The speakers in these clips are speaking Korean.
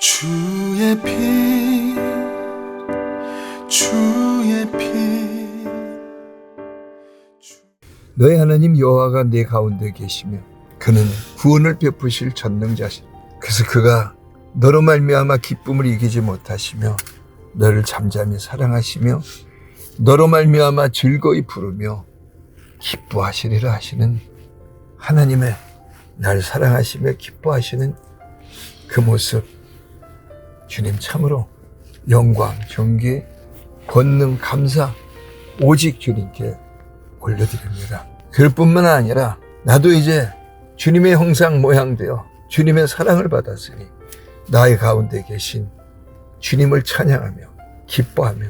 주의 피 주의 피 너희 하나님 여호와가 내 가운데 계시며 그는 구원을 베푸실 전능자시라. 그래서 그가 너로 말미암아 기쁨을 이기지 못하시며 너를 잠잠히 사랑하시며 너로 말미암아 즐거이 부르며 기뻐하시리라 하시는 하나님의 날 사랑하시며 기뻐하시는 그 모습, 주님 참으로 영광, 존귀, 권능, 감사 오직 주님께 올려드립니다. 그럴 뿐만 아니라 나도 이제 주님의 형상 모양 되어 주님의 사랑을 받았으니 나의 가운데 계신 주님을 찬양하며 기뻐하며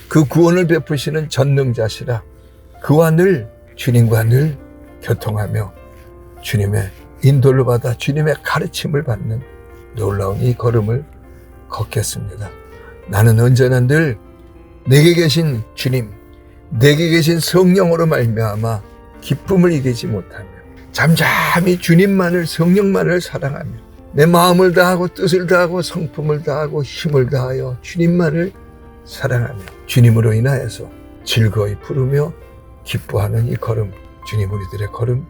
그 구원을 베푸시는 전능자시라. 그와 늘 주님과 늘 교통하며 주님의 인도를 받아 주님의 가르침을 받는 놀라운 이 걸음을 걷겠습니다. 나는 언제나 늘 내게 계신 주님, 내게 계신 성령으로 말미암아 기쁨을 이기지 못하며 잠잠히 주님만을, 성령만을 사랑하며 내 마음을 다하고 뜻을 다하고 성품을 다하고 힘을 다하여 주님만을 사랑하며 주님으로 인하여서 즐거이 부르며 기뻐하는 이 걸음, 주님 우리들의 걸음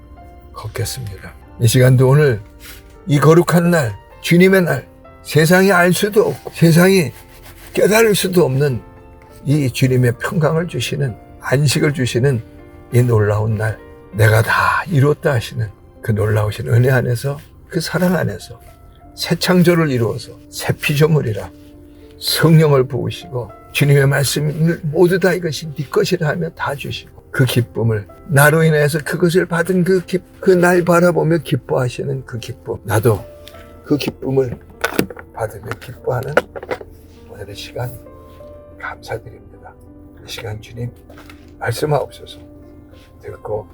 걷겠습니다. 이 시간도 오늘 이 거룩한 날, 주님의 날, 세상이 알 수도 없고 세상이 깨달을 수도 없는 이 주님의 평강을 주시는, 안식을 주시는 이 놀라운 날, 내가 다 이뤘다 하시는 그 놀라우신 은혜 안에서, 그 사랑 안에서 새 창조를 이루어서 새 피조물이라 성령을 부으시고 주님의 말씀을 모두 다 이것이 네 것이라 하며 다 주시고 그 기쁨을, 나로 인해서 그것을 받은 그 날 바라보며 기뻐하시는 그 기쁨, 나도 그 기쁨을 받으며 기뻐하는 오늘의 시간 감사드립니다. 이 시간 주님 말씀하옵소서. 듣고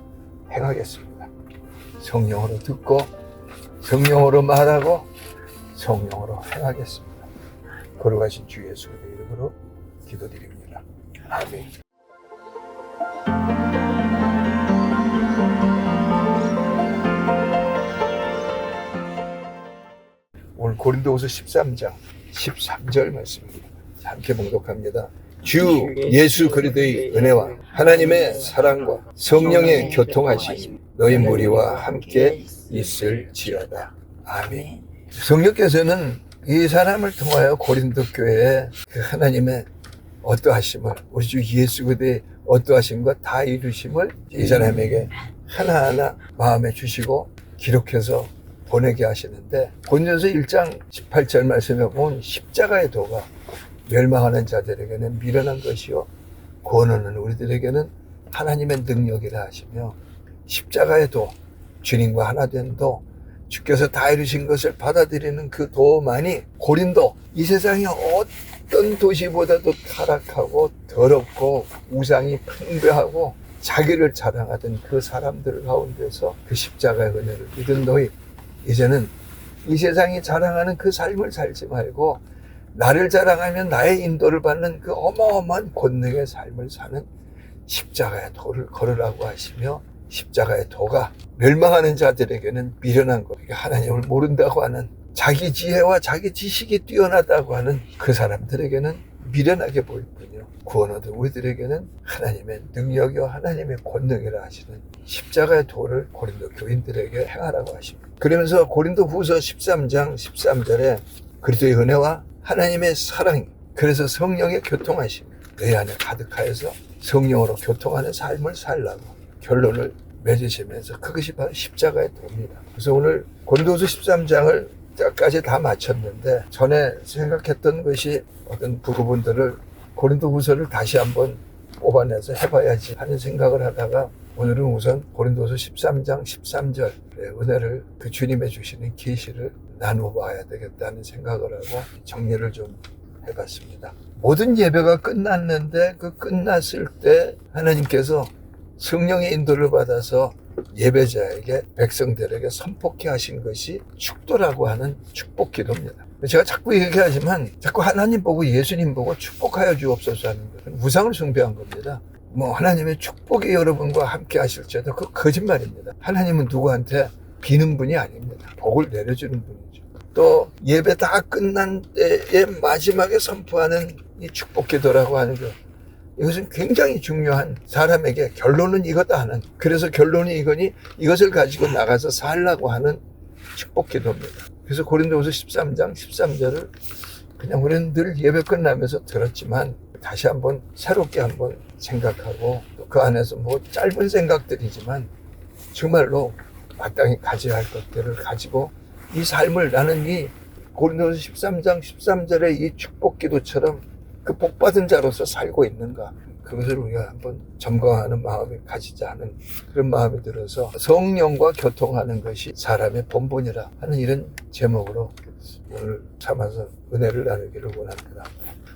행하겠습니다. 성령으로 듣고 성령으로 말하고 성령으로 행하겠습니다. 거룩하신 주 예수의 이름으로 기도드립니다. 아멘. 오늘 고린도후서 13장 13절 말씀입니다. 함께 봉독합니다. 주 예수 그리스도의 은혜와 하나님의 사랑과 성령의 교통하심이 너희 무리와 함께 있을지어다. 아멘. 성령께서는 이 사람을 통하여 고린도 교회에 그 하나님의 어떠하심을, 우리 주 예수 그리스도의 어떠하심과 다 이루심을 이 사람에게 하나하나 마음에 주시고 기록해서 보내게 하시는데, 고린도서 1장 18절 말씀에 보면 십자가의 도가 멸망하는 자들에게는 미련한 것이요 구원하는 우리들에게는 하나님의 능력이라 하시며, 십자가의 도, 주님과 하나 된 도, 주께서 다 이루신 것을 받아들이는 그 도만이 고린도, 이 세상의 어떤 도시보다도 타락하고 더럽고 우상이 팽배하고 자기를 자랑하던 그 사람들 가운데서 그 십자가의 은혜를 믿은 너희, 이제는 이 세상이 자랑하는 그 삶을 살지 말고 나를 자랑하면 나의 인도를 받는 그 어마어마한 권능의 삶을 사는 십자가의 도를 걸으라고 하시며, 십자가의 도가 멸망하는 자들에게는 미련한 것, 하나님을 모른다고 하는, 자기 지혜와 자기 지식이 뛰어나다고 하는 그 사람들에게는 미련하게 보일 뿐이요 구원 얻은 우리들에게는 하나님의 능력이요 하나님의 권능이라 하시는 십자가의 도를 고린도 교인들에게 행하라고 하십니다. 그러면서 고린도 후서 13장 13절에 그리스도의 은혜와 하나님의 사랑이, 그래서 성령의 교통하심 너희 안에 가득하여서 성령으로 교통하는 삶을 살라고 결론을 맺으시면서, 그것이 바로 십자가의 도입니다. 그래서 오늘 고린도후서 13장을 까지 다 마쳤는데, 전에 생각했던 것이 어떤 부분들을 고린도후서를 다시 한번 뽑아내서 해봐야지 하는 생각을 하다가, 오늘은 우선 고린도후서 13장 13절의 은혜를, 그 주님의 주시는 계시를 나누어 봐야 되겠다는 생각을 하고 정리를 좀 해봤습니다. 모든 예배가 끝났는데 그 끝났을 때 하나님께서 성령의 인도를 받아서 예배자에게, 백성들에게 선포케 하신 것이 축도라고 하는 축복 기도입니다. 제가 자꾸 얘기하지만 자꾸 하나님 보고 예수님 보고 축복하여 주옵소서 하는 것은 우상을 숭배한 겁니다. 하나님의 축복이 여러분과 함께 하실지어도 그 거짓말입니다. 하나님은 누구한테 비는 분이 아닙니다. 복을 내려주는 분이죠. 또 예배 다 끝난 때에 마지막에 선포하는 이 축복기도라고 하는 것, 이것은 굉장히 중요한, 사람에게 결론은 이거다 하는, 그래서 결론이 이거니 이것을 가지고 나가서 살라고 하는 축복기도입니다. 그래서 고린도후서 13장 13절을 그냥 우리는 늘 예배 끝나면서 들었지만 다시 한번 새롭게 한번 생각하고, 또 그 안에서 뭐 짧은 생각들이지만 정말로 마땅히 가져야 할 것들을 가지고 이 삶을, 나는 이 고린도서 13장 13절의 이 축복기도처럼 그 복받은 자로서 살고 있는가, 그것을 우리가 한번 점검하는 마음을 가지자 하는 그런 마음이 들어서, 성령과 교통하는 것이 사람의 본분이라 하는 이런 제목으로 오늘 삼아서 은혜를 나누기를 원합니다.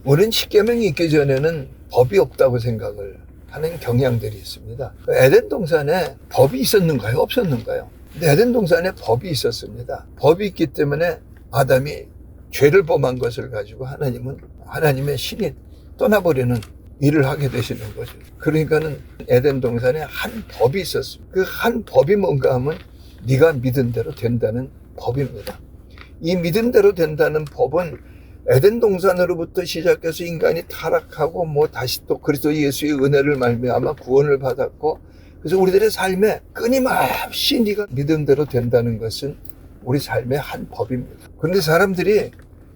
우리는 십계명이 있기 전에는 법이 없다고 생각을 하는 경향들이 있습니다. 에덴 동산에 법이 있었는가요? 없었는가요? 근데 에덴 동산에 법이 있었습니다. 법이 있기 때문에 아담이 죄를 범한 것을 가지고 하나님은, 하나님의 신이 떠나버리는 일을 하게 되시는 거죠. 그러니까는 에덴 동산에 한 법이 있었습니다. 그 한 법이 뭔가 하면 네가 믿은 대로 된다는 법입니다. 이 믿은 대로 된다는 법은 에덴 동산으로부터 시작해서 인간이 타락하고 뭐 다시 또 그리스도 예수의 은혜를 말미암아 구원을 받았고, 그래서 우리들의 삶에 끊임없이 네가 믿은 대로 된다는 것은 우리 삶의 한 법입니다. 그런데 사람들이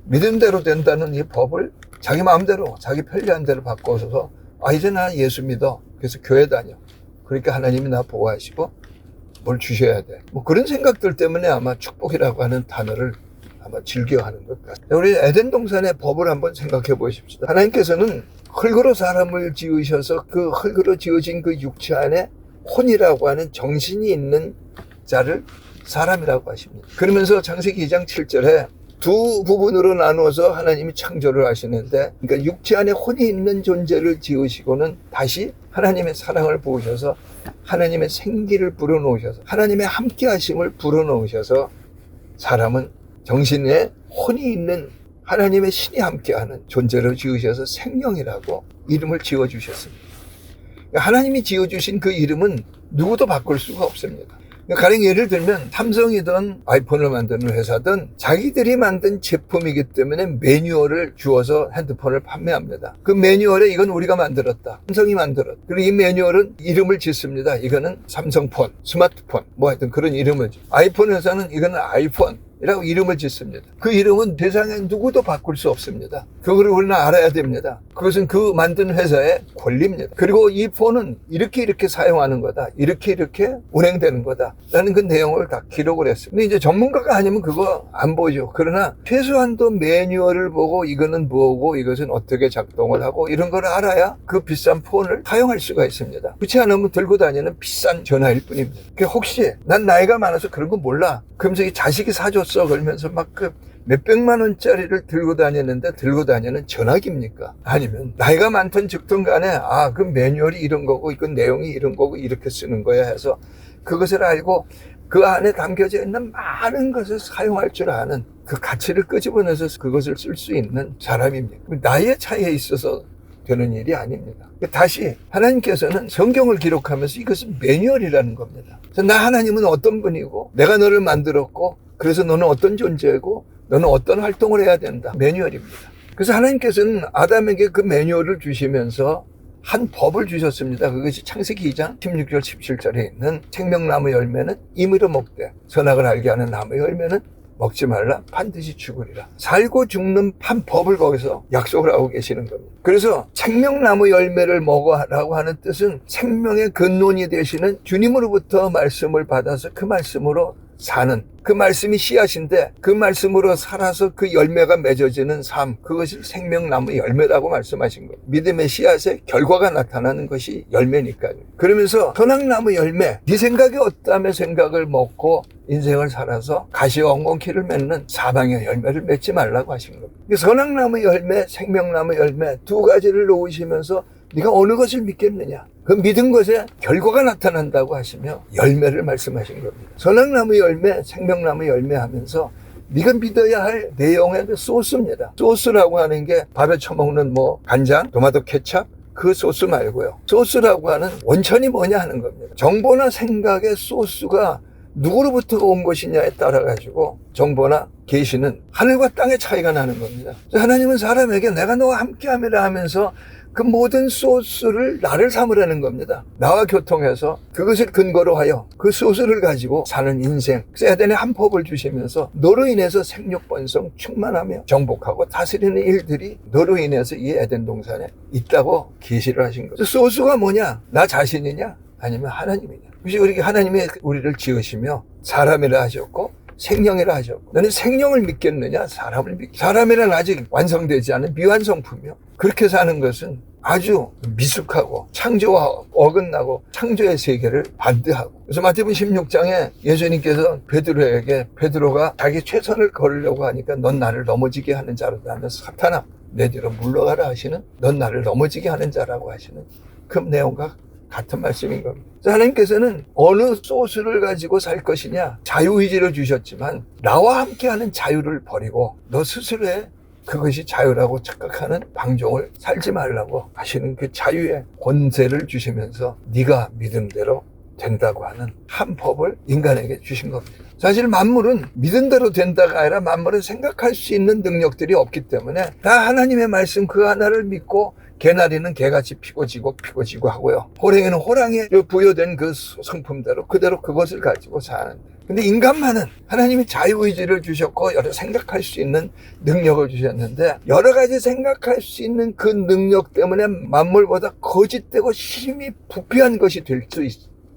믿은 대로 된다는 이 법을 자기 마음대로, 자기 편리한 대로 바꿔서, 아, 이제 나 예수 믿어, 그래서 교회 다녀, 그러니까 하나님이 나 보호하시고 뭘 주셔야 돼, 뭐 그런 생각들 때문에 아마 축복이라고 하는 단어를 아마 즐겨하는 것 같아요. 우리 에덴 동산의 법을 한번 생각해 보십시오. 하나님께서는 흙으로 사람을 지으셔서 그 흙으로 지어진 그 육체 안에 혼이라고 하는 정신이 있는 자를 사람이라고 하십니다. 그러면서 창세기 2장 7절에 두 부분으로 나누어서 하나님이 창조를 하시는데, 그러니까 육체 안에 혼이 있는 존재를 지으시고는 다시 하나님의 사랑을 부으셔서 하나님의 생기를 불어넣으셔서 하나님의 함께 하심을 불어넣으셔서 사람은 정신에 혼이 있는 하나님의 신이 함께하는 존재로 지으셔서 생명이라고 이름을 지어주셨습니다. 하나님이 지어주신 그 이름은 누구도 바꿀 수가 없습니다. 가령 예를 들면 삼성이든 아이폰을 만드는 회사든 자기들이 만든 제품이기 때문에 매뉴얼을 주어서 핸드폰을 판매합니다. 그 매뉴얼에 이건 우리가 만들었다, 삼성이 만들었다. 그리고 이 매뉴얼은 이름을 짓습니다. 이거는 삼성폰, 스마트폰, 뭐 하여튼 그런 이름을 짓. 아이폰 회사는 이거는 아이폰 이라고 이름을 짓습니다. 그 이름은 세상에 누구도 바꿀 수 없습니다. 그걸 우리는 알아야 됩니다. 그것은 그 만든 회사의 권리입니다. 그리고 이 폰은 이렇게 사용하는 거다, 이렇게 운행되는 거다 라는 그 내용을 다 기록을 했습니다. 근데 이제 전문가가 아니면 그거 안 보죠. 그러나 최소한도 매뉴얼을 보고 이거는 뭐고 이것은 어떻게 작동을 하고 이런 걸 알아야 그 비싼 폰을 사용할 수가 있습니다. 그렇지 않으면 들고 다니는 비싼 전화일 뿐입니다. 혹시 난 나이가 많아서 그런 거 몰라, 그러면서 이 자식이 사줬어 그러면서 막 그 몇백만 원짜리를 들고 다니는데 들고 다니는 전화기입니까? 아니면 나이가 많든 적든 간에 아, 그 매뉴얼이 이런 거고 이건 내용이 이런 거고 이렇게 쓰는 거야 해서 그것을 알고 그 안에 담겨져 있는 많은 것을 사용할 줄 아는, 그 가치를 끄집어내서 그것을 쓸 수 있는 사람입니다. 나이의 차이에 있어서 되는 일이 아닙니다. 다시 하나님께서는 성경을 기록하면서 이것은 매뉴얼이라는 겁니다. 그래서 나 하나님은 어떤 분이고 내가 너를 만들었고 그래서 너는 어떤 존재고 너는 어떤 활동을 해야 된다, 매뉴얼입니다. 그래서 하나님께서는 아담에게 그 매뉴얼을 주시면서 한 법을 주셨습니다. 그것이 창세기 2장 16절 17절에 있는 생명나무 열매는 임의로 먹되 선악을 알게 하는 나무 열매는 먹지 말라, 반드시 죽으리라. 살고 죽는 한 법을 거기서 약속을 하고 계시는 겁니다. 그래서 생명나무 열매를 먹어라고 하는 뜻은 생명의 근원이 되시는 주님으로부터 말씀을 받아서 그 말씀으로 사는, 그 말씀이 씨앗인데 그 말씀으로 살아서 그 열매가 맺어지는 삶, 그것이 생명나무 열매라고 말씀하신 거예요. 믿음의 씨앗의 결과가 나타나는 것이 열매니까요. 그러면서 선악나무 열매, 네 생각이 어떠하며 생각을 먹고 인생을 살아서 가시와 엉겅퀴를 맺는 사방의 열매를 맺지 말라고 하신 겁니다. 선악나무 열매, 생명나무 열매 두 가지를 놓으시면서 네가 어느 것을 믿겠느냐, 그 믿은 것에 결과가 나타난다고 하시며 열매를 말씀하신 겁니다. 선악나무 열매, 생명나무 열매 하면서 네가 믿어야 할 내용의 그 소스입니다. 소스라고 하는 게 밥에 쳐먹는 뭐 간장, 토마토 케찹, 그 소스 말고요. 소스라고 하는 원천이 뭐냐 하는 겁니다. 정보나 생각의 소스가 누구로부터 온 것이냐에 따라 가지고 정보나 계시는 하늘과 땅의 차이가 나는 겁니다. 하나님은 사람에게 내가 너와 함께함이라 하면서 그 모든 소스를 나를 삼으라는 겁니다. 나와 교통해서 그것을 근거로 하여 그 소스를 가지고 사는 인생. 그래서 에덴에 한 법을 주시면서 너로 인해서 생육 번성 충만하며 정복하고 다스리는 일들이 너로 인해서 이 에덴 동산에 있다고 계시를 하신 거죠. 소스가 뭐냐? 나 자신이냐? 아니면 하나님이냐? 그래서 우리 하나님이 우리를 지으시며 사람이라 하셨고 생명이라 하셨고 너는 생명을 믿겠느냐? 사람을 믿겠느냐? 사람이란 아직 완성되지 않은 미완성품이요. 그렇게 사는 것은 아주 미숙하고 창조와 어긋나고 창조의 세계를 반대하고. 그래서 마태복음 16장에 예수님께서 베드로가 자기 최선을 걸으려고 하니까 넌 나를 넘어지게 하는 자로다 하면서 사탄아 내 뒤로 물러가라 하시는, 넌 나를 넘어지게 하는 자라고 하시는 그 내용과 같은 말씀인 겁니다. 하나님께서는 어느 소스를 가지고 살 것이냐 자유의지를 주셨지만 나와 함께하는 자유를 버리고 너 스스로의 그것이 자유라고 착각하는 방종을 살지 말라고 하시는 그 자유의 권세를 주시면서 네가 믿음대로 된다고 하는 한 법을 인간에게 주신 겁니다. 사실 만물은 믿음대로 된다가 아니라 만물은 생각할 수 있는 능력들이 없기 때문에 다 하나님의 말씀 그 하나를 믿고 개나리는 개같이 피고 지고 하고요. 호랑이는 호랑이에 부여된 그 성품대로 그대로 그것을 가지고 사는데, 근데 인간만은 하나님이 자유의지를 주셨고 여러 생각할 수 있는 능력을 주셨는데 여러 가지 생각할 수 있는 그 능력 때문에 만물보다 거짓되고 힘이 부패한 것이 될 수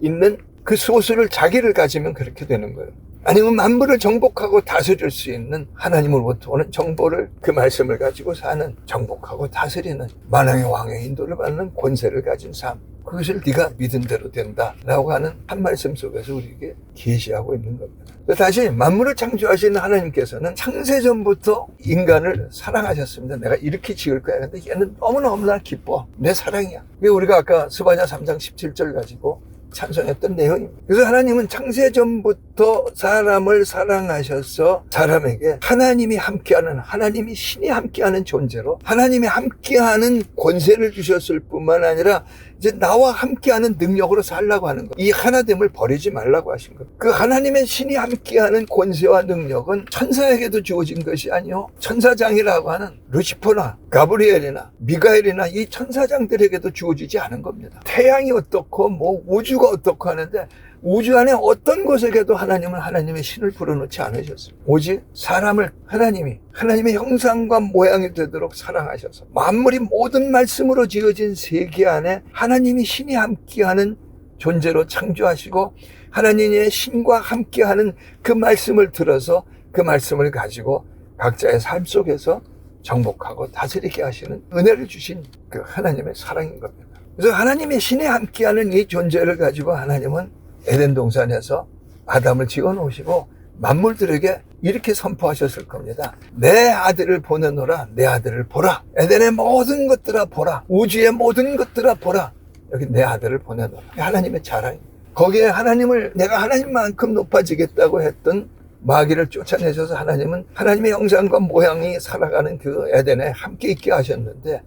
있는 그 소스를 자기를 가지면 그렇게 되는 거예요. 아니면 만물을 정복하고 다스릴 수 있는 하나님으로부터 오는 정보를, 그 말씀을 가지고 사는, 정복하고 다스리는 만왕의 왕의 인도를 받는 권세를 가진 삶, 그것을 네가 믿은 대로 된다라고 하는 한 말씀 속에서 우리에게 계시하고 있는 겁니다. 다시 만물을 창조하시는 하나님께서는 창세전부터 인간을 사랑하셨습니다. 내가 이렇게 지을 거야. 근데 얘는 너무나 기뻐. 내 사랑이야. 이게 우리가 아까 스바냐 3장 17절 가지고 찬송했던 내용입니다. 그래서 하나님은 창세전부터 사람을 사랑하셔서 사람에게 하나님이 함께하는, 하나님이 신이 함께하는 존재로 하나님이 함께하는 권세를 주셨을 뿐만 아니라 이제 나와 함께하는 능력으로 살라고 하는 것. 이 하나됨을 버리지 말라고 하신 것. 그 하나님의 신이 함께하는 권세와 능력은 천사에게도 주어진 것이 아니요, 천사장이라고 하는 루시퍼나 가브리엘이나 미가엘이나 이 천사장들에게도 주어지지 않은 겁니다. 태양이 어떻고 뭐 우주가 어떻고 하는데 우주 안에 어떤 것에게도 하나님은 하나님의 신을 불어넣지 않으셨습니다. 오직 사람을 하나님의 형상과 모양이 되도록 사랑하셔서 만물이 모든 말씀으로 지어진 세계 안에 하나님이 신이 함께하는 존재로 창조하시고 하나님의 신과 함께하는 그 말씀을 들어서 그 말씀을 가지고 각자의 삶 속에서 정복하고 다스리게 하시는 은혜를 주신 그 하나님의 사랑인 겁니다. 그래서 하나님의 신에 함께하는 이 존재를 가지고 하나님은 에덴 동산에서 아담을 지어 놓으시고 만물들에게 이렇게 선포하셨을 겁니다. 내 아들을 보내노라. 내 아들을 보라. 에덴의 모든 것들아 보라. 우주의 모든 것들아 보라. 여기 내 아들을 보내노라. 하나님의 자랑입니다. 거기에 하나님을, 내가 하나님만큼 높아지겠다고 했던 마귀를 쫓아내셔서 하나님은 하나님의 형상과 모양이 살아가는 그 에덴에 함께 있게 하셨는데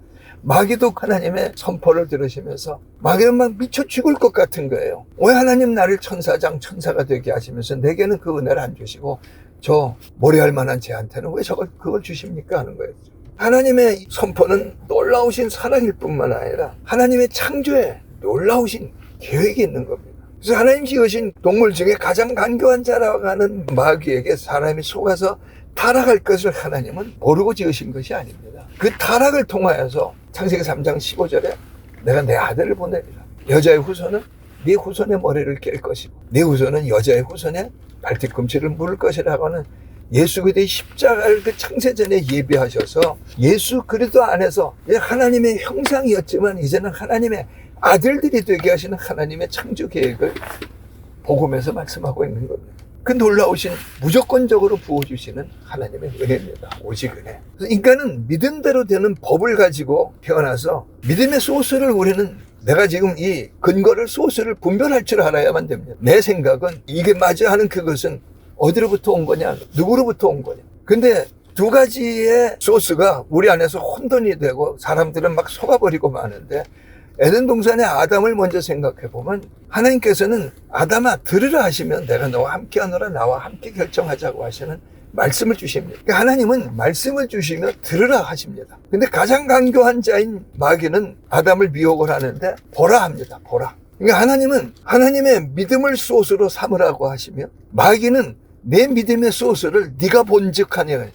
마귀도 하나님의 선포를 들으시면서 마귀는 막 미쳐 죽을 것 같은 거예요. 왜 하나님 나를 천사가 되게 하시면서 내게는 그 은혜를 안 주시고 저 모래할 만한 쟤한테는 왜 그걸 주십니까 하는 거예요. 하나님의 선포는 놀라우신 사랑일 뿐만 아니라 하나님의 창조에 놀라우신 계획이 있는 겁니다. 그래서 하나님 지으신 동물 중에 가장 간교한 자라고 하는 마귀에게 사람이 속아서 타락할 것을 하나님은 모르고 지으신 것이 아닙니다. 그 타락을 통하여서 창세기 3장 15절에 내가 내 아들을 보내리라. 여자의 후손은 네 후손의 머리를 깰 것이고 네 후손은 여자의 후손의 발뒤꿈치를 물을 것이라고 하는 예수 그리스도의 십자가를 그 창세전에 예비하셔서 예수 그리스도 안에서 하나님의 형상이었지만 이제는 하나님의 아들들이 되게 하시는 하나님의 창조 계획을 복음에서 말씀하고 있는 겁니다. 그 놀라우신 무조건적으로 부어주시는 하나님의 은혜입니다. 오직 은혜. 그래서 인간은 믿음대로 되는 법을 가지고 태어나서 믿음의 소스를 우리는 내가 지금 이 근거를 소스를 분별할 줄 알아야만 됩니다. 내 생각은 이게 맞아 하는 그것은 어디로부터 온 거냐, 누구로부터 온 거냐. 근데 두 가지의 소스가 우리 안에서 혼돈이 되고 사람들은 막 속아버리고 마는데 에덴 동산의 아담을 먼저 생각해 보면 하나님께서는 아담아 들으라 하시면 내가 너와 함께하노라 나와 함께 결정하자고 하시는 말씀을 주십니다. 그러니까 하나님은 말씀을 주시며 들으라 하십니다. 근데 가장 강교한 자인 마귀는 아담을 미혹을 하는데 보라 합니다. 보라. 그러니까 하나님은 하나님의 믿음을 소스로 삼으라고 하시며 마귀는 내 믿음의 소스를 네가 본즉하냐.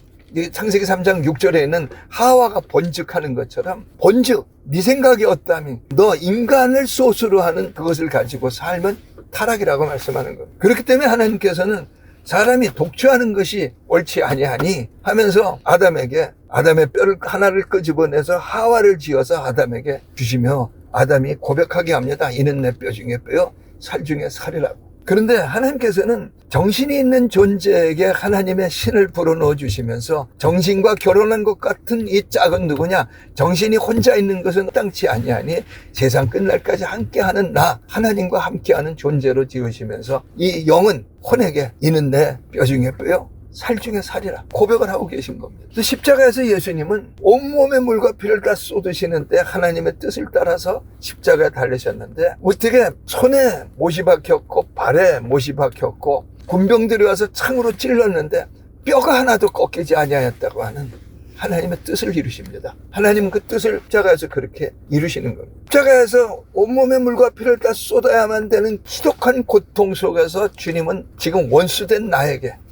창세기 3장 6절에는 하와가 본즉하는 것처럼 본즉 네 생각이 어떠하면 너 인간을 소스로 하는 그것을 가지고 살면 타락이라고 말씀하는 겁니다. 그렇기 때문에 하나님께서는 사람이 독주하는 것이 옳지 아니하니 하면서 아담의 뼈를 하나를 끄집어내서 하와를 지어서 아담에게 주시며 아담이 고백하게 합니다. 이는 내 뼈 중에 뼈요 살 중에 살이라고. 그런데 하나님께서는 정신이 있는 존재에게 하나님의 신을 불어넣어 주시면서 정신과 결혼한 것 같은 이 짝은 누구냐? 정신이 혼자 있는 것은 땅치 아니하니 세상 끝날까지 함께하는 나 하나님과 함께하는 존재로 지으시면서 이 영은 혼에게 이는 내 뼈 중에 뼈요 살 중에 살이라 고백을 하고 계신 겁니다. 그래서 십자가에서 예수님은 온몸의 물과 피를 다 쏟으시는데 하나님의 뜻을 따라서 십자가에 달리셨는데 어떻게 손에 못이 박혔고 발에 못이 박혔고 군병들이 와서 창으로 찔렀는데 뼈가 하나도 꺾이지 아니하였다고 하는 하나님의 뜻을 이루십니다. 하나님은 그 뜻을 십자가에서 그렇게 이루시는 겁니다. 십자가에서 온몸의 물과 피를 다 쏟아야만 되는 지독한 고통 속에서 주님은 지금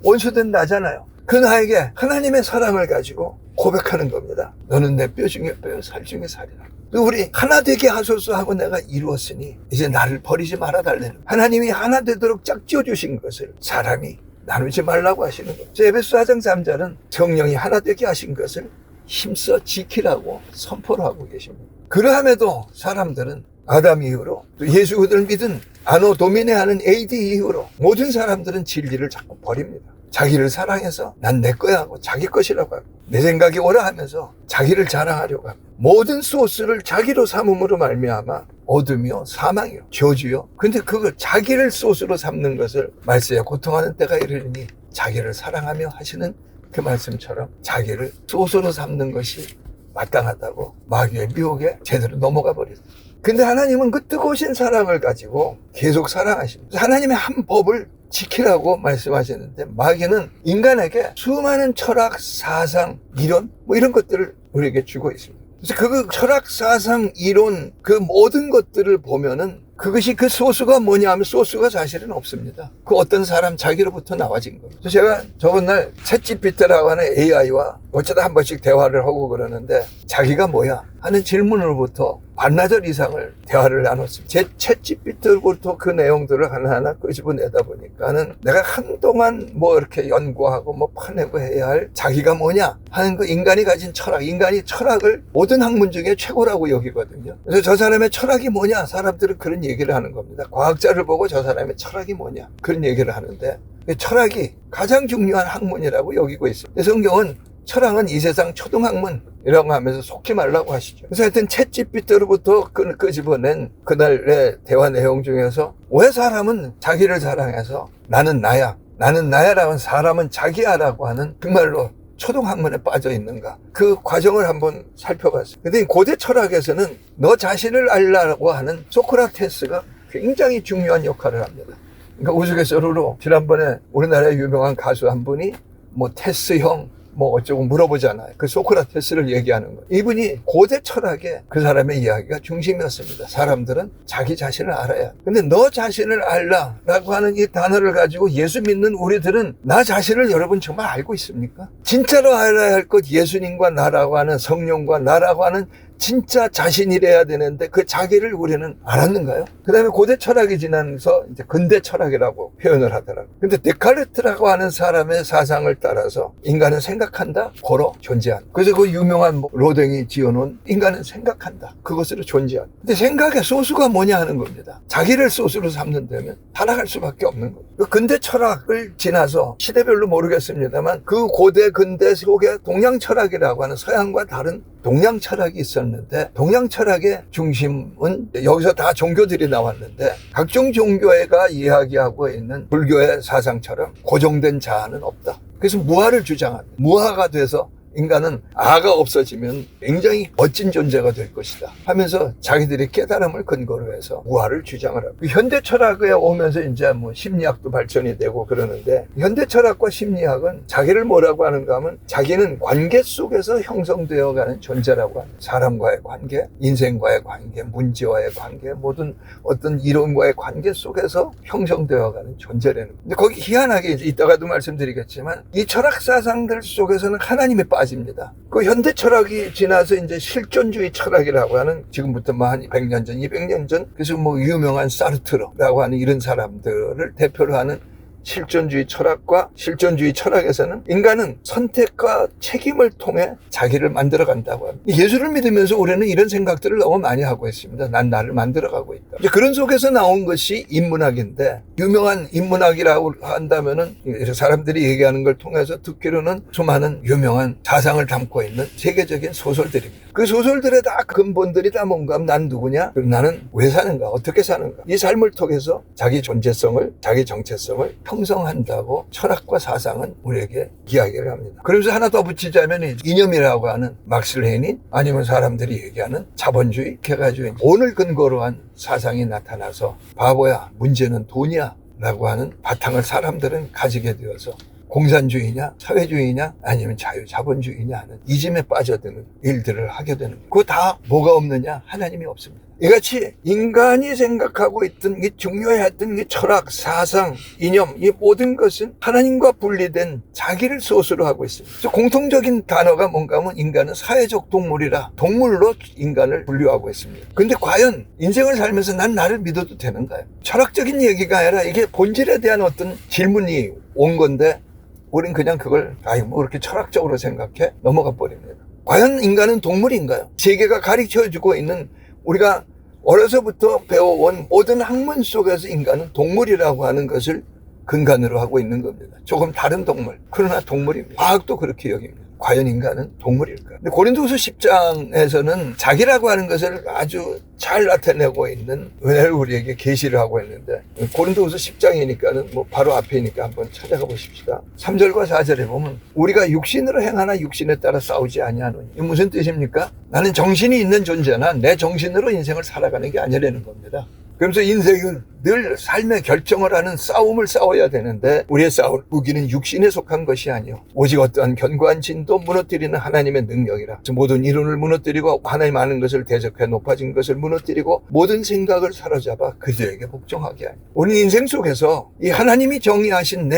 원수된 나잖아요. 그 나에게 하나님의 사랑을 가지고 고백하는 겁니다. 너는 내 뼈 중에 뼈요 살 중에 살이라. 우리 하나 되게 하소서 하고 내가 이루었으니 이제 나를 버리지 말아 달라는 하나님이 하나 되도록 짝지어 주신 것을 사람이 나누지 말라고 하시는 거예요. 에베소 4장 3절은 성령이 하나 되게 하신 것을 힘써 지키라고 선포를 하고 계십니다. 그러함에도 사람들은 아담 이후로 또 예수 그들을 믿은 아노 도미네 하는 AD 이후로 모든 사람들은 진리를 자꾸 버립니다. 자기를 사랑해서 난 내 거야 하고 자기 것이라고 하고 내 생각이 옳아 하면서 자기를 자랑하려고 합니다. 모든 소스를 자기로 삼음으로 말미암아 어둠이요 사망이요 저주요. 근데 그걸 자기를 소스로 삼는 것을 말세에 고통하는 때가 이르리니 자기를 사랑하며 하시는 그 말씀처럼 자기를 소스로 삼는 것이 마땅하다고 마귀의 미혹에 제대로 넘어가 버렸어요. 근데 하나님은 그 뜨거우신 사랑을 가지고 계속 사랑하십니다. 하나님의 한 법을 지키라고 말씀하셨는데 마귀는 인간에게 수많은 철학, 사상, 이론 이런 것들을 우리에게 주고 있습니다. 그래서 그 철학, 사상, 이론 그 모든 것들을 보면은 그것이 그 소스가 뭐냐 하면 소스가 사실은 없습니다. 그 어떤 사람 자기로부터 나와진 겁니다. 그래서 제가 저번 날 챗GPT라고 하는 AI와 어쩌다 한 번씩 대화를 하고 그러는데 자기가 뭐야 하는 질문으로부터 반나절 이상을 대화를 나눴습니다. 제 챗GPT로부터 그 내용들을 하나하나 끄집어내다 보니까는 내가 한동안 뭐 이렇게 연구하고 뭐 파내고 해야 할 자기가 뭐냐 하는 그 인간이 가진 철학, 인간이 철학을 모든 학문 중에 최고라고 여기거든요. 그래서 저 사람의 철학이 뭐냐 사람들은 그런 얘기를 하는 겁니다. 과학자를 보고 저 사람의 철학이 뭐냐 그런 얘기를 하는데 철학이 가장 중요한 학문이라고 여기고 있습니다. 성경은 철학은 이 세상 초등학문이라고 하면서 속지 말라고 하시죠. 그래서 하여튼 챗GPT로부터 끄집어낸 그날의 대화 내용 중에서 왜 사람은 자기를 사랑해서 나는 나야라는 사람은 자기야라고 하는 정말로 초등학문에 빠져 있는가 그 과정을 한번 살펴봤어요. 근데 고대 철학에서는 너 자신을 알라고 하는 소크라테스가 굉장히 중요한 역할을 합니다. 그러니까 우스갯소리로 지난번에 우리나라의 유명한 가수 한 분이 뭐 테스형 뭐 어쩌고 물어보잖아요. 그 소크라테스를 얘기하는 거예요. 이분이 고대 철학의 그 사람의 이야기가 중심이었습니다. 사람들은 자기 자신을 알아야. 근데 너 자신을 알라라고 하는 이 단어를 가지고 예수 믿는 우리들은 나 자신을 여러분 정말 알고 있습니까? 진짜로 알아야 할 것 예수님과 나라고 하는 성령과 나라고 하는 진짜 자신이래야 되는데 그 자기를 우리는 알았는가요? 그 다음에 고대 철학이 지나서 이제 근대 철학이라고 표현을 하더라고요. 근데 데카르트라고 하는 사람의 사상을 따라서 인간은 생각한다, 걸어, 존재한다. 그래서 그 유명한 로댕이 지어놓은 인간은 생각한다, 그것으로 존재한다. 근데 생각의 소스가 뭐냐 하는 겁니다. 자기를 소스로 삼는다면 타락할 수밖에 없는 거예요. 그 근대 철학을 지나서 시대별로 모르겠습니다만 그 고대 근대 속에 동양 철학이라고 하는 서양과 다른 동양 철학이 있었는데 동양 철학의 중심은 여기서 다 종교들이 나왔는데 각종 종교가 이야기하고 있는 불교의 사상처럼 고정된 자아는 없다. 그래서 무아를 주장합니다. 무아가 돼서 인간은 아가 없어지면 굉장히 멋진 존재가 될 것이다 하면서 자기들의 깨달음을 근거로 해서 우화를 주장을 하고, 현대 철학에 오면서 이제 뭐 심리학도 발전이 되고 그러는데, 현대 철학과 심리학은 자기를 뭐라고 하는가 하면 자기는 관계 속에서 형성되어 가는 존재라고 합니다. 사람과의 관계, 인생과의 관계, 문제와의 관계, 모든 어떤 이론과의 관계 속에서 형성되어 가는 존재라는 거예요. 근데 거기 희한하게 이제 이따가도 말씀드리겠지만 이 철학 사상들 속에서는 하나님이 빠집니다. 그 현대 철학이 지나서 이제 실존주의 철학이라고 하는, 지금부터 뭐 한 100년 전, 200년 전, 그래서 뭐 유명한 사르트르라고 하는 이런 사람들을 대표로 하는 실존주의 철학과, 실존주의 철학에서는 인간은 선택과 책임을 통해 자기를 만들어 간다고 합니다. 예수를 믿으면서 우리는 이런 생각들을 너무 많이 하고 있습니다. 난 나를 만들어 가고 있다. 이제 그런 속에서 나온 것이 인문학인데, 유명한 인문학이라고 한다면은 사람들이 얘기하는 걸 통해서 듣기로는 수많은 유명한 사상을 담고 있는 세계적인 소설들입니다. 그 소설들의 다 근본들이 다 뭔가 하면 난 누구냐? 나는 왜 사는가? 어떻게 사는가? 이 삶을 통해서 자기 존재성을, 자기 정체성을 형성한다고 철학과 사상은 우리에게 이야기를 합니다. 그러면서 하나 더 붙이자면 이념이라고 하는 막스 레닌, 아니면 사람들이 얘기하는 자본주의, 개가주의, 돈을 근거로 한 사상이 나타나서 바보야, 문제는 돈이야 라고 하는 바탕을 사람들은 가지게 되어서 공산주의냐 사회주의냐 아니면 자유자본주의냐 하는 이즘에 빠져드는 일들을 하게 되는 거예요. 그거 다 뭐가 없느냐? 하나님이 없습니다. 이같이 인간이 생각하고 있던 이 중요했던 이 철학, 사상, 이념, 이 모든 것은 하나님과 분리된 자기를 소수로 하고 있습니다. 그래서 공통적인 단어가 뭔가 하면 인간은 사회적 동물이라, 동물로 인간을 분류하고 있습니다. 근데 과연 인생을 살면서 난 나를 믿어도 되는가요? 철학적인 얘기가 아니라 이게 본질에 대한 어떤 질문이 온 건데, 우린 그냥 그걸 뭐 그렇게 철학적으로 생각해 넘어가 버립니다. 과연 인간은 동물인가요? 세계가 가르쳐주고 있는, 우리가 어려서부터 배워온 모든 학문 속에서 인간은 동물이라고 하는 것을 근간으로 하고 있는 겁니다. 조금 다른 동물, 그러나 동물입니다. 과학도 그렇게 여깁니다. 과연 인간은 동물일까? 근데 고린도후서 10장에서는 자기라고 하는 것을 아주 잘 나타내고 있는 은혜를 우리에게 계시를 하고 있는데, 고린도후서 10장이니까는 뭐 바로 앞이니까 한번 찾아가 보십시다. 3절과 4절에 보면 우리가 육신으로 행하나 육신에 따라 싸우지 아니하노니, 이게 무슨 뜻입니까? 나는 정신이 있는 존재나 내 정신으로 인생을 살아가는 게 아니라는 겁니다. 그러면서 인생은 늘 삶의 결정을 하는 싸움을 싸워야 되는데, 우리의 싸울 무기는 육신에 속한 것이 아니요 오직 어떠한 견고한 진도 무너뜨리는 하나님의 능력이라. 모든 이론을 무너뜨리고 하나님 아는 것을 대적해 높아진 것을 무너뜨리고 모든 생각을 사로잡아 그들에게 복종하게 하니. 우리 인생 속에서 이 하나님이 정의하신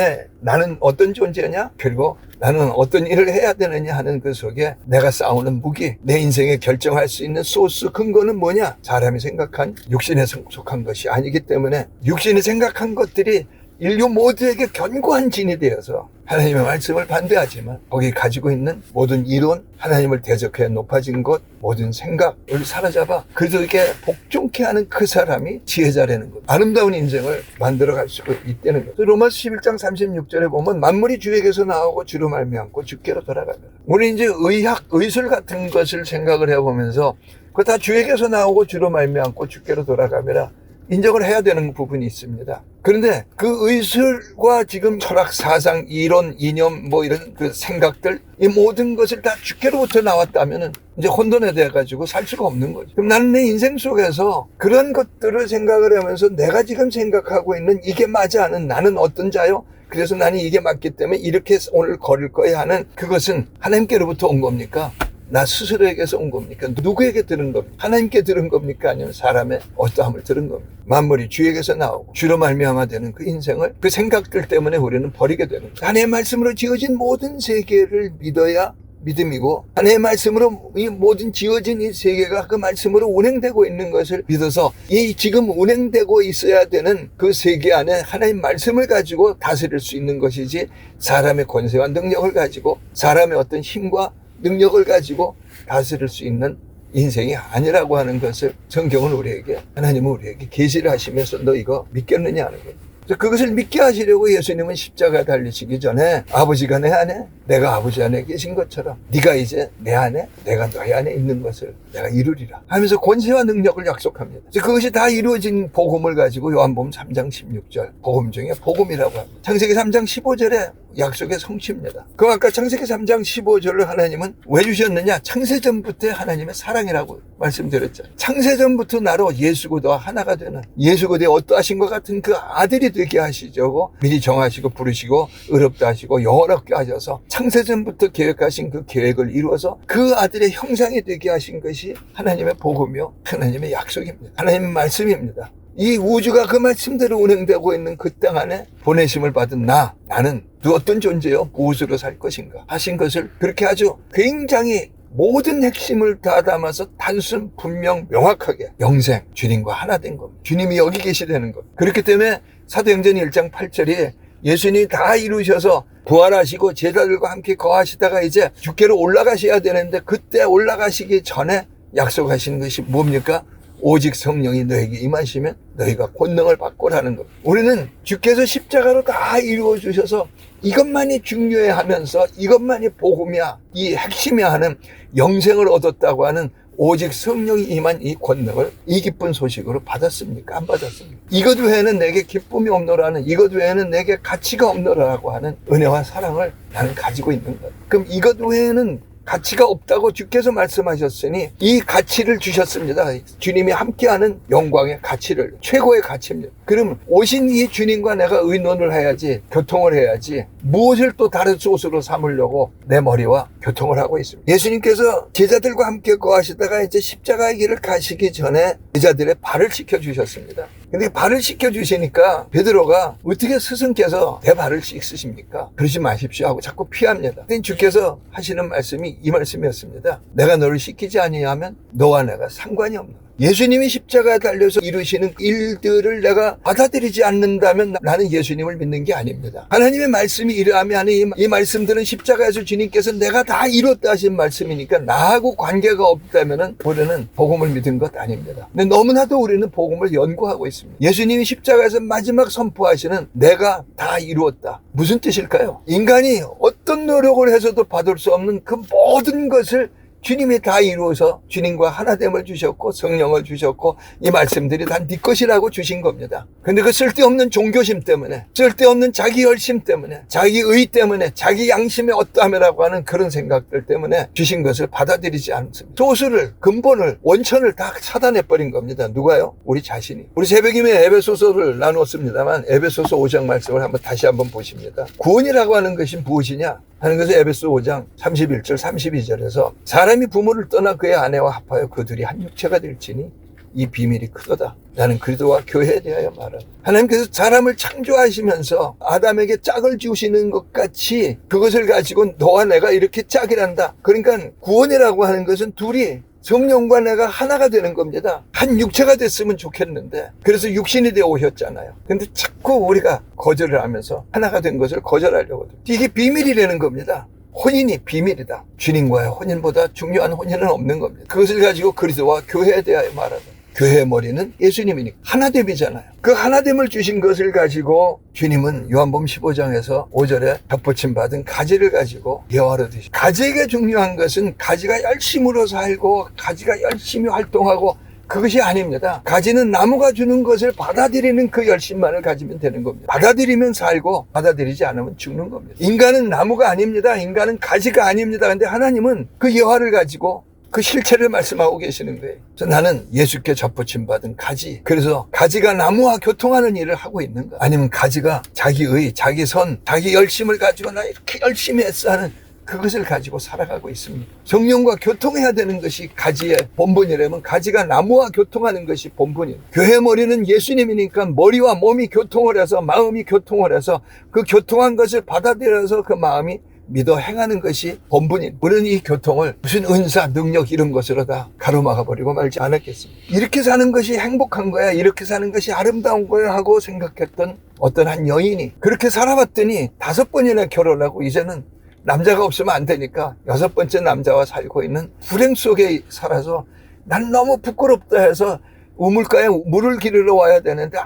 나는 어떤 존재냐, 그리고 나는 어떤 일을 해야 되느냐 하는 그 속에 내가 싸우는 무기, 내 인생에 결정할 수 있는 소스, 근거는 뭐냐? 사람이 생각한 육신에 속한 것이 아니기 때문에 육신이 생각한 것들이 인류 모두에게 견고한 진이 되어서 하나님의 말씀을 반대하지만 거기 가지고 있는 모든 이론, 하나님을 대적해 높아진 것, 모든 생각을 사로잡아 그들에게 복종케 하는 그 사람이 지혜자라는 것, 아름다운 인생을 만들어갈 수 있다는 것. 로마서 11장 36절에 보면 만물이 주에게서 나오고 주로 말미암고 주께로 돌아가더라. 우리 이제 의학, 의술 같은 것을 생각을 해보면서 그거 다 주에게서 나오고 주로 말미암고 주께로 돌아가더라 인정을 해야 되는 부분이 있습니다. 그런데 그 의술과 지금 철학, 사상, 이론, 이념, 뭐 이런 그 생각들, 이 모든 것을 다 주께로부터 나왔다면은 이제 혼돈에 대해가지고 살 수가 없는 거죠. 그럼 나는 내 인생 속에서 그런 것들을 생각을 하면서 내가 지금 생각하고 있는 이게 맞아 하는, 나는 어떤 자요? 그래서 나는 이게 맞기 때문에 이렇게 오늘 걸을 거야 하는, 그것은 하나님께로부터 온 겁니까? 나 스스로에게서 온 겁니까? 누구에게 들은 겁니까? 하나님께 들은 겁니까? 아니면 사람의 어떠함을 들은 겁니까? 만물이 주에게서 나오고 주로 말미암아 되는 그 인생을 그 생각들 때문에 우리는 버리게 되는 거예요. 하나님의 말씀으로 지어진 모든 세계를 믿어야 믿음이고, 하나님의 말씀으로 이 모든 지어진 이 세계가 그 말씀으로 운행되고 있는 것을 믿어서 이 지금 운행되고 있어야 되는 그 세계 안에 하나님 말씀을 가지고 다스릴 수 있는 것이지, 사람의 권세와 능력을 가지고, 사람의 어떤 힘과 능력을 가지고 다스릴 수 있는 인생이 아니라고 하는 것을 성경은 우리에게, 하나님은 우리에게 계시를 하시면서 너 이거 믿겠느냐 하는 거예요. 그것을 믿게 하시려고 예수님은 십자가에 달리시기 전에 아버지가 내 안에 내가 아버지 안에 계신 것처럼 네가 이제 내 안에 내가 너희 안에 있는 것을 내가 이루리라 하면서 권세와 능력을 약속합니다. 그것이 다 이루어진 복음을 가지고 요한복음 3장 16절 복음 중에 복음이라고 합니다. 창세기 3장 15절에 약속의 성취입니다. 그럼 아까 창세기 3장 15절을 하나님은 왜 주셨느냐? 창세전부터 하나님의 사랑이라고 말씀드렸잖아요. 창세전부터 나로 예수 그리스도와 하나가 되는 예수 그리스도의 어떠하신 것 같은 그 아들이 되게 하시려고 미리 정하시고 부르시고 의롭다 하시고 영원하게 하셔서 창세전부터 계획하신 그 계획을 이루어서 그 아들의 형상이 되게 하신 것이 하나님의 복음이요 하나님의 약속입니다. 하나님의 말씀입니다. 이 우주가 그 말씀대로 운행되고 있는 그 땅 안에 보내심을 받은 나는 어떤 존재요? 무엇으로 살 것인가 하신 것을 그렇게 아주 굉장히 모든 핵심을 다 담아서 단순 분명 명확하게 영생 주님과 하나 된 겁니다. 주님이 여기 계시다는 것. 그렇기 때문에 사도행전 1장 8절이 예수님이 다 이루셔서 부활하시고 제자들과 함께 거하시다가 이제 주께로 올라가셔야 되는데 그때 올라가시기 전에 약속하신 것이 뭡니까? 오직 성령이 너에게 임하시면 너희가 권능을 받고라는 것. 우리는 주께서 십자가로 다 이루어 주셔서 이것만이 중요해 하면서 이것만이 복음이야, 이 핵심이야 하는 영생을 얻었다고 하는 오직 성령이 임한 이 권능을 이 기쁜 소식으로 받았습니까? 안 받았습니까? 이것 외에는 내게 기쁨이 없노라는, 이것 외에는 내게 가치가 없노라고 하는 은혜와 사랑을 나는 가지고 있는 거예요. 그럼 이것 외에는 가치가 없다고 주께서 말씀하셨으니 이 가치를 주셨습니다. 주님이 함께하는 영광의 가치를, 최고의 가치입니다. 그럼 오신 이 주님과 내가 의논을 해야지, 교통을 해야지 무엇을 또 다른 소스로 삼으려고 내 머리와 교통을 하고 있습니다. 예수님께서 제자들과 함께 거하시다가 이제 십자가의 길을 가시기 전에 제자들의 발을 씻겨주셨습니다. 근데 발을 씻겨주시니까 베드로가 어떻게 스승께서 내 발을 씻으십니까? 그러지 마십시오 하고 자꾸 피합니다. 근데 주께서 하시는 말씀이 이 말씀이었습니다. 내가 너를 씻기지 아니하면 너와 내가 상관이 없노라. 예수님이 십자가에 달려서 이루시는 일들을 내가 받아들이지 않는다면 나는 예수님을 믿는 게 아닙니다. 하나님의 말씀이 이러하면 이 말씀들은 십자가에서 주님께서 내가 다 이뤘다 하신 말씀이니까 나하고 관계가 없다면 우리는 복음을 믿은 것 아닙니다. 근데 너무나도 우리는 복음을 연구하고 있습니다. 예수님이 십자가에서 마지막 선포하시는 내가 다 이루었다. 무슨 뜻일까요? 인간이 어떤 노력을 해서도 받을 수 없는 그 모든 것을 주님이 다 이루어서 주님과 하나됨을 주셨고 성령을 주셨고 이 말씀들이 다 네 것이라고 주신 겁니다. 근데 그 쓸데없는 종교심 때문에, 쓸데없는 자기 열심 때문에, 자기 의 때문에, 자기 양심의 어떠함이라고 하는 그런 생각들 때문에 주신 것을 받아들이지 않습니다. 소수를, 근본을, 원천을 다 차단해버린 겁니다. 누가요? 우리 자신이. 우리 새벽임에 에베소서를 나누었습니다만 에베소서 5장 말씀을 다시 한번 보십니다. 구원이라고 하는 것이 무엇이냐 하는 것을 에베소 5장 31절 32절에서 사람이 부모를 떠나 그의 아내와 합하여 그 둘이 한 육체가 될지니 이 비밀이 크도다. 나는 그리스도와 교회에 대하여 말한다. 하나님께서 사람을 창조하시면서 아담에게 짝을 주시는 것 같이 그것을 가지고 너와 내가 이렇게 짝이란다. 그러니까 구원이라고 하는 것은 둘이 성령과 내가 하나가 되는 겁니다. 한 육체가 됐으면 좋겠는데 그래서 육신이 되어 오셨잖아요. 근데 자꾸 우리가 거절을 하면서 하나가 된 것을 거절하려고 해요. 이게 비밀이라는 겁니다. 혼인이 비밀이다. 주님과의 혼인보다 중요한 혼인은 없는 겁니다. 그것을 가지고 그리스도와 교회에 대하여 말하다. 교회의 머리는 예수님이니까 하나됨이잖아요. 그 하나됨을 주신 것을 가지고 주님은 요한복음 15장에서 5절에 덧붙임 받은 가지를 가지고 예화로 드시고, 가지에게 중요한 것은 가지가 열심으로 살고 가지가 열심히 활동하고 그것이 아닙니다. 가지는 나무가 주는 것을 받아들이는 그 열심만을 가지면 되는 겁니다. 받아들이면 살고 받아들이지 않으면 죽는 겁니다. 인간은 나무가 아닙니다. 인간은 가지가 아닙니다. 그런데 하나님은 그 예화를 가지고 그 실체를 말씀하고 계시는 거예요. 그래서 나는 예수께 접붙임 받은 가지. 그래서 가지가 나무와 교통하는 일을 하고 있는가? 아니면 가지가 자기의, 자기 선, 자기 열심을 가지고 나 이렇게 열심히 했어 하는 그것을 가지고 살아가고 있습니다. 성령과 교통해야 되는 것이 가지의 본분이라면 가지가 나무와 교통하는 것이 본분이에요. 교회 머리는 예수님이니까 머리와 몸이 교통을 해서 마음이 교통을 해서 그 교통한 것을 받아들여서 그 마음이 믿어 행하는 것이 본분인. 우리는 이 교통을 무슨 은사, 능력 이런 것으로 다 가로막아 버리고 말지 않았겠습니다. 이렇게 사는 것이 행복한 거야, 이렇게 사는 것이 아름다운 거야 하고 생각했던 어떤 한 여인이 그렇게 살아봤더니 5번이나 결혼하고 이제는 남자가 없으면 안 되니까 6번째 남자와 살고 있는 불행 속에 살아서 난 너무 부끄럽다 해서 우물가에 물을 기르러 와야 되는데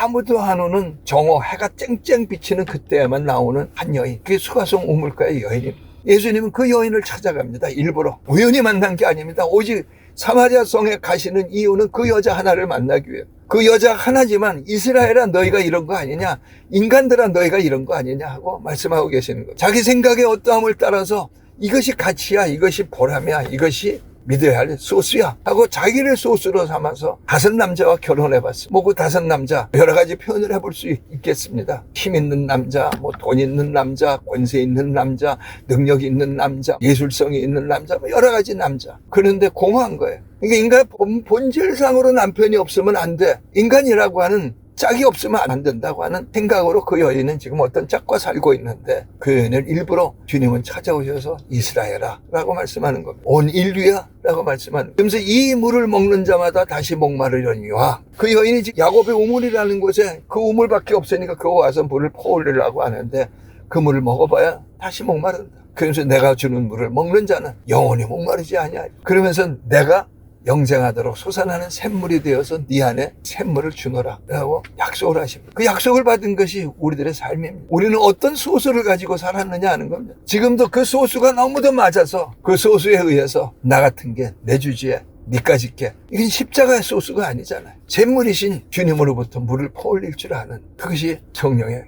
아무도 안 오는 정오, 해가 쨍쨍 비치는 그때에만 나오는 한 여인. 그게 수가성 우물가의 여인입니다. 예수님은 그 여인을 찾아갑니다. 일부러. 우연히 만난 게 아닙니다. 오직 사마리아 성에 가시는 이유는 그 여자 하나를 만나기 위해. 그 여자 하나지만 이스라엘아 너희가 이런 거 아니냐, 인간들아 너희가 이런 거 아니냐 하고 말씀하고 계시는 거예요. 자기 생각의 어떠함을 따라서 이것이 가치야, 이것이 보람이야, 이것이 믿어야 할 소스야 하고 자기를 소스로 삼아서 5 남자와 결혼해봤어. 뭐 그 5 남자 여러 가지 표현을 해볼 수 있겠습니다. 힘 있는 남자, 뭐 돈 있는 남자, 권세 있는 남자, 능력 있는 남자, 예술성이 있는 남자, 뭐 여러 가지 남자. 그런데 공허한 거예요. 이게 인간 본질상으로 남편이 없으면 안 돼. 인간이라고 하는 짝이 없으면 안 된다고 하는 생각으로 그 여인은 지금 어떤 짝과 살고 있는데, 그 여인을 일부러 주님은 찾아오셔서 이스라엘아 라고 말씀하는 겁니다. 온 인류야 라고 말씀하는 거예요. 그러면서 이 물을 먹는 자마다 다시 목마르려니와, 그 여인이 지금 야곱의 우물이라는 곳에 그 우물밖에 없으니까 그거 와서 물을 퍼올리려고 하는데, 그 물을 먹어봐야 다시 목마른다. 그러면서 내가 주는 물을 먹는 자는 영원히 목마르지 아니하리. 그러면서 내가 영생하도록 솟아나는 샘물이 되어서 네 안에 샘물을 주노라 라고 약속을 하십니다. 그 약속을 받은 것이 우리들의 삶입니다. 우리는 어떤 소스를 가지고 살았느냐 하는 겁니다. 지금도 그 소스가 너무도 맞아서 그 소스에 의해서 나 같은 게 내 주지에 니까지 게, 이건 십자가의 소스가 아니잖아요. 샘물이신 주님으로부터 물을 퍼올릴 줄 아는, 그것이 성령의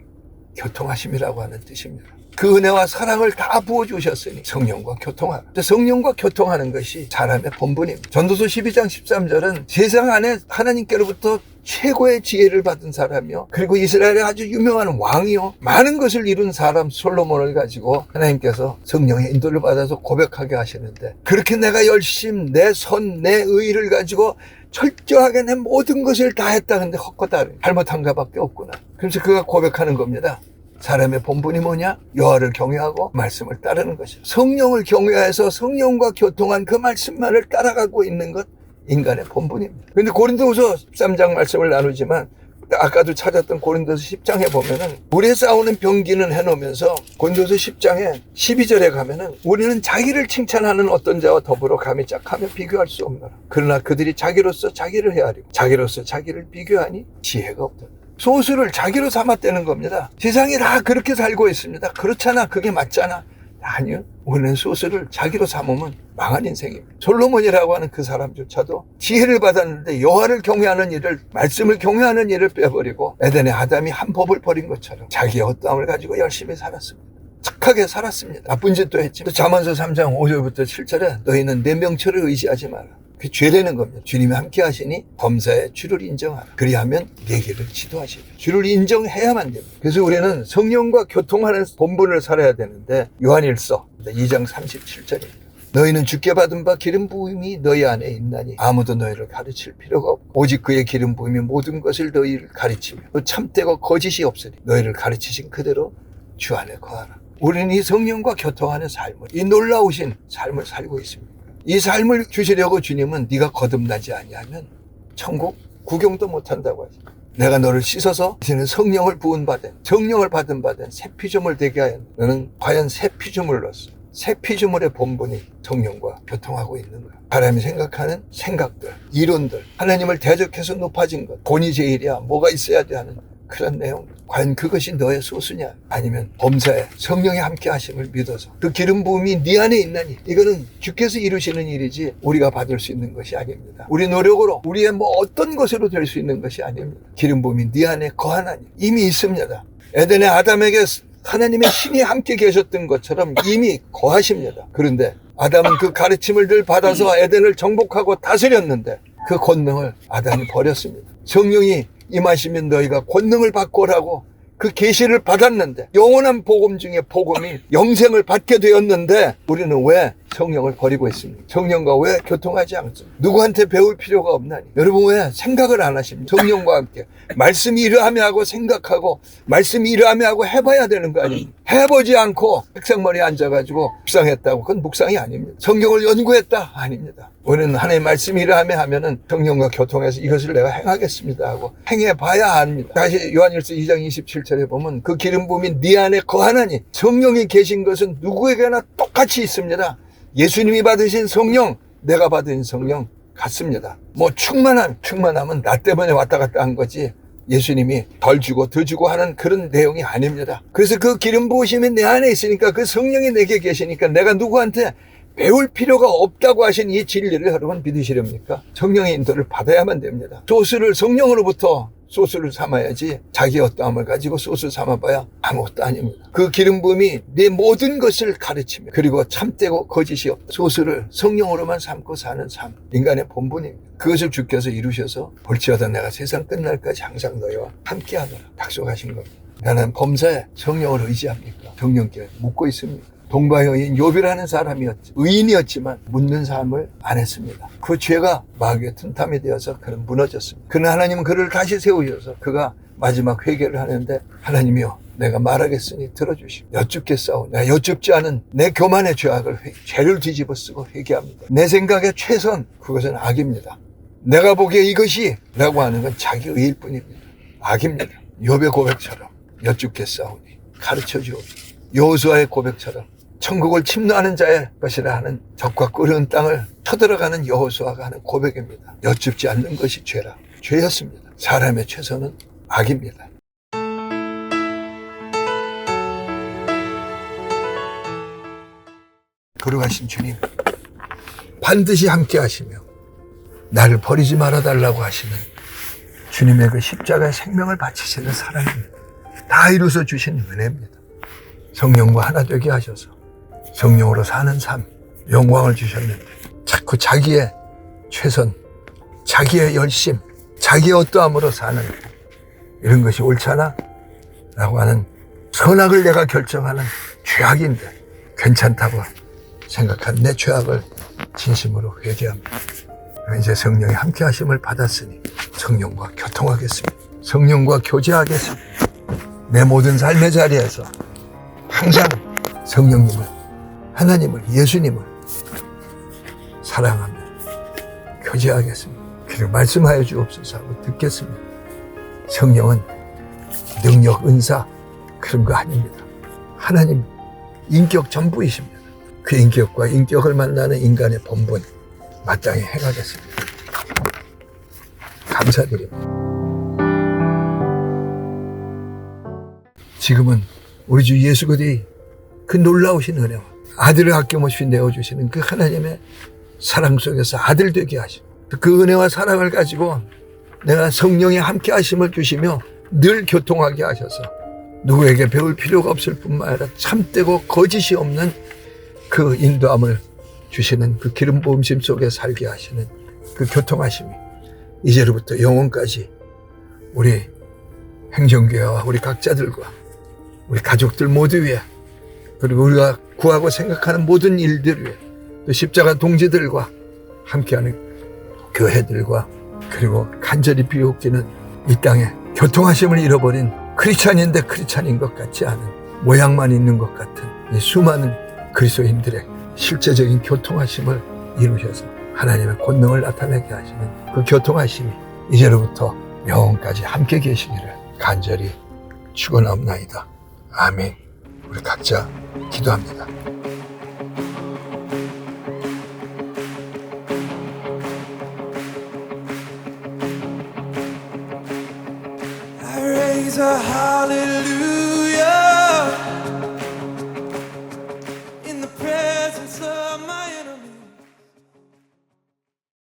교통하심이라고 하는 뜻입니다. 그 은혜와 사랑을 다 부어주셨으니 성령과 교통하라. 성령과 교통하는 것이 사람의 본분입니다. 전도서 12장 13절은 세상 안에 하나님께로부터 최고의 지혜를 받은 사람이요, 그리고 이스라엘의 아주 유명한 왕이요, 많은 것을 이룬 사람 솔로몬을 가지고 하나님께서 성령의 인도를 받아서 고백하게 하시는데, 그렇게 내가 열심, 내 선, 내 의의를 가지고 철저하게 내 모든 것을 다 했다. 근데 헛거다, 잘못한 것밖에 없구나. 그래서 그가 고백하는 겁니다. 사람의 본분이 뭐냐? 여호와를 경외하고 말씀을 따르는 것이죠. 성령을 경외해서 성령과 교통한 그 말씀만을 따라가고 있는 것, 인간의 본분입니다. 그런데 고린도후서 13장 말씀을 나누지만, 아까도 찾았던 고린도서 10장에 보면은 우리의 싸우는 병기는 해놓으면서 고린도서 10장에 12절에 가면은 우리는 자기를 칭찬하는 어떤 자와 더불어 감히 짝하며 비교할 수 없노라. 그러나 그들이 자기로서 자기를 헤아리고 자기로서 자기를 비교하니 지혜가 없다. 소수를 자기로 삼았다는 겁니다. 세상이 다 그렇게 살고 있습니다. 그렇잖아, 그게 맞잖아. 아니요, 우리는 소수를 자기로 삼으면 망한 인생입니다. 솔로몬이라고 하는 그 사람조차도 지혜를 받았는데 여호와를 경외하는 일을, 말씀을 경외하는 일을 빼버리고 에덴의 아담이 한 법을 버린 것처럼 자기의 어떠함을 가지고 열심히 살았습니다. 착하게 살았습니다. 나쁜 짓도 했지만, 잠언서 3장 5절부터 7절에 너희는 내 명철을 의지하지 마라. 그 죄라는 겁니다. 주님이 함께 하시니 범사에 주를 인정하라. 그리하면 내 길을 지도하시라. 주를 인정해야만 됩니다. 그래서 우리는 성령과 교통하는 본분을 살아야 되는데, 요한일서 2장 37절입니다. 너희는 주께 받은 바 기름 부음이 너희 안에 있나니 아무도 너희를 가르칠 필요가 없고 오직 그의 기름 부음이 모든 것을 너희를 가르치며 또 참되고 거짓이 없으니 너희를 가르치신 그대로 주 안에 거하라. 우리는 이 성령과 교통하는 삶을, 이 놀라우신 삶을 살고 있습니다. 이 삶을 주시려고 주님은 네가 거듭나지 아니하면 천국 구경도 못한다고 하죠. 내가 너를 씻어서 이제는 성령을 부은받은, 성령을 받은 새 피조물 되게 하여 너는 과연 새 피조물로서 새 피조물의 본분이 성령과 교통하고 있는 거야. 사람이 생각하는 생각들, 이론들, 하나님을 대적해서 높아진 것, 돈이 제일이야, 뭐가 있어야 돼 하는 그런 내용, 과연 그것이 너의 소수냐? 아니면 범사에 성령의 함께 하심을 믿어서 그 기름 부음이 네 안에 있나니, 이거는 주께서 이루시는 일이지 우리가 받을 수 있는 것이 아닙니다. 우리 노력으로, 우리의 뭐 어떤 것으로 될 수 있는 것이 아닙니다. 기름 부음이 네 안에 거하나니 이미 있습니다. 에덴의 아담에게 하나님의 신이 함께 계셨던 것처럼 이미 거하십니다. 그런데 아담은 그 가르침을 늘 받아서 에덴을 정복하고 다스렸는데 그 권능을 아담이 버렸습니다. 성령이 임하시면 너희가 권능을 받고 오라고 그 계시를 받았는데, 영원한 복음 중에 복음이 영생을 받게 되었는데, 우리는 왜 성령을 버리고 있습니까? 성령과 왜 교통하지 않습니까? 누구한테 배울 필요가 없나니? 여러분 왜 생각을 안 하십니까? 성령과 함께 말씀이 이러하며 하고 생각하고, 말씀이 이러하며 하고 해봐야 되는 거 아닙니까? 해보지 않고 백상머리에 앉아가지고 묵상했다고, 그건 묵상이 아닙니다. 성경을 연구했다? 아닙니다. 우리는 하나님의 말씀이 이러하며 하면은 성령과 교통해서 이것을 내가 행하겠습니다 하고 행해봐야 합니다. 다시 요한일서 2장 27절에 보면 그 기름 부음이 네 안에 거하나니, 성령이 계신 것은 누구에게나 똑같이 있습니다. 예수님이 받으신 성령, 내가 받은 성령, 같습니다. 뭐 충만하면 나 때문에 왔다 갔다 한 거지 예수님이 덜 주고 더 주고 하는 그런 내용이 아닙니다. 그래서 그 기름 부으심이 내 안에 있으니까, 그 성령이 내게 계시니까 내가 누구한테 배울 필요가 없다고 하신 이 진리를 여러분 믿으시렵니까? 성령의 인도를 받아야만 됩니다. 소스를 성령으로부터 소스를 삼아야지 자기 어떠함을 가지고 소스 삼아봐야 아무것도 아닙니다. 그 기름 부음이 내 모든 것을 가르치며, 그리고 참되고 거짓이 없다. 소스를 성령으로만 삼고 사는 삶, 인간의 본분입니다. 그것을 주께서 이루셔서 볼지어다 내가 세상 끝날까지 항상 너희와 함께하노라 약속하신 겁니다. 나는 범사에 성령을 의지합니까? 성령께 묻고 있습니다. 동방 여인 욥이라는 사람이었지, 의인이었지만 묻는 삶을 안 했습니다. 그 죄가 마귀의 틈탐이 되어서 그는 무너졌습니다. 그는 하나님은 그를 다시 세우셔서 그가 마지막 회개를 하는데, 하나님이여 내가 말하겠으니 들어주시오. 여쭙겠사오. 내가 여쭙지 않은 내 교만의 죄를 뒤집어 쓰고 회개합니다. 내 생각의 최선, 그것은 악입니다. 내가 보기에 이것이 라고 하는 건 자기 의일 뿐입니다. 악입니다. 욥의 고백처럼 여쭙겠사오니 가르쳐 주옵소서. 여호수아의 고백처럼 천국을 침노하는 자의 것이라 하는 적과 끓은 땅을 쳐들어가는 여호수아가 하는 고백입니다. 여쭙지 않는 것이 죄라. 죄였습니다. 사람의 최선은 악입니다. 걸어가신 주님, 반드시 함께 하시며 나를 버리지 말아달라고 하시는 주님의 그 십자가의 생명을 바치시는 사랑입니다. 다 이루어서 주신 은혜입니다. 성령과 하나 되게 하셔서 성령으로 사는 삶, 영광을 주셨는데 자꾸 자기의 최선, 자기의 열심, 자기의 어떠함으로 사는 이런 것이 옳잖아? 라고 하는 선악을 내가 결정하는 죄악인데 괜찮다고 생각한 내 죄악을 진심으로 회개합니다. 이제 성령의 함께 하심을 받았으니 성령과 교통하겠습니다. 성령과 교제하겠습니다. 내 모든 삶의 자리에서 항상 성령님을, 하나님을, 예수님을 사랑하며 교제하겠습니다. 그리고 말씀하여 주옵소서 하고 듣겠습니다. 성령은 능력, 은사 그런 거 아닙니다. 하나님 인격 전부이십니다. 그 인격과 인격을 만나는 인간의 본분 마땅히 행하겠습니다. 감사드립니다. 지금은 우리 주 예수 그리스도의 그 놀라우신 은혜와 아들을 아낌없이 내어주시는 그 하나님의 사랑 속에서 아들 되게 하시고, 그 은혜와 사랑을 가지고 내가 성령의 함께 하심을 주시며 늘 교통하게 하셔서 누구에게 배울 필요가 없을 뿐만 아니라 참되고 거짓이 없는 그 인도함을 주시는 그 기름 부음심 속에 살게 하시는 그 교통하심이 이제로부터 영원까지 우리 행정교회와 우리 각자들과 우리 가족들 모두 위에, 그리고 우리가 구하고 생각하는 모든 일들 위에, 또 십자가 동지들과 함께하는 교회들과, 그리고 간절히 비웃기는 이 땅에 교통하심을 잃어버린 크리스찬인데 크리스찬인 것 같지 않은, 모양만 있는 것 같은 이 수많은 그리스도인들의 실제적인 교통하심을 이루셔서 하나님의 권능을 나타내게 하시는 그 교통하심이 이제로부터 영원까지 함께 계시기를 간절히 축원하옵나이다. 아멘. 우리 각자 기도합니다. I raise a hallelujah.